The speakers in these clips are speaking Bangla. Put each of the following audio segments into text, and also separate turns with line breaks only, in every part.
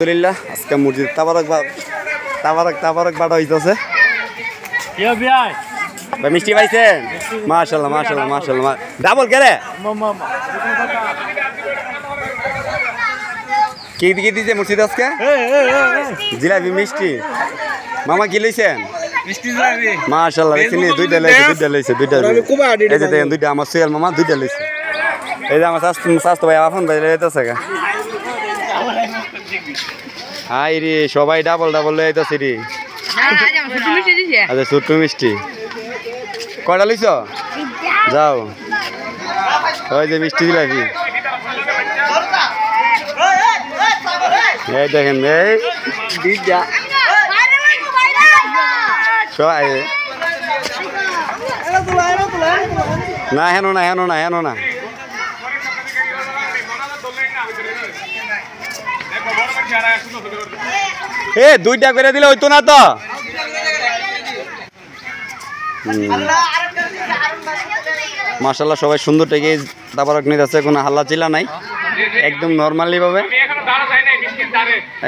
আলহামদুলিল্লাহ আজকে মসজিদ তাবারক বাড়া হইতেছে। ভাই মিষ্টি পাইছেন? মাশাআল্লাহ মাশাআল্লাহ মাশাআল্লাহ। ডাবল কে রে? কি দিছে মসজিদ আজকে? জিলাপি মিষ্টি। মামা কি লইছেন?
মিষ্টি জিলাপি।
মাশাআল্লাহ দেখছেন দুইটা লইছে। এই যে দেখেন দুইটা আমার সোহেল মামা দুইটা লইছে। এই যে আমার স্বাস্থ্য ভাই আফান ভাই লইতেছে গা। হাই রে সবাই ডাবল লইতেছে রে। আচ্ছা ছোট্ট মিষ্টি কয়টা লইছ? যাও ওই যে মিষ্টি জিলাপি। এই দেখেন এই সবাই না হেন না এ দুইটা করে দিলে হইতো না তো। মাশাআল্লাহ সবাই সুন্দর থেকে তাবারক নিতেছে, কোনো হাল্লা চিল্লা নাই, একদম নর্মালি ভাবে।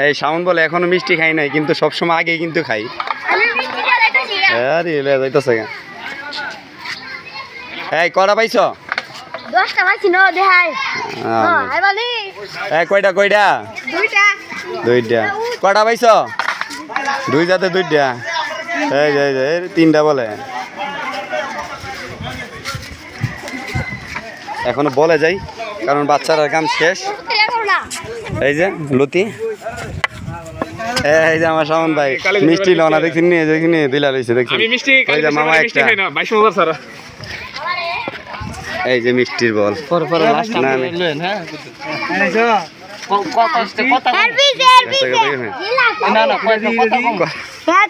এই শাওন বলে এখনো মিষ্টি খাই নাই, কিন্তু সবসময় আগে কিন্তু খাই। আরে যাইতেছে এই কয়টা পাইছ?
10টা পাইছি না দেখাই।
কয়টা দুইটা। কয়টা পাইছ? দুইটাতে দুইটা। এই তিনটা বলে এখনো বলে যাই, কারণ বাচ্চারা কাম শেষ। এই যে লতি, এই যে আমার শাওন ভাই মিষ্টি লনা দেখছি নিয়ে দিলা লইছে দেখছি। এই যে মামা একটা এই যে মিষ্টির বল
না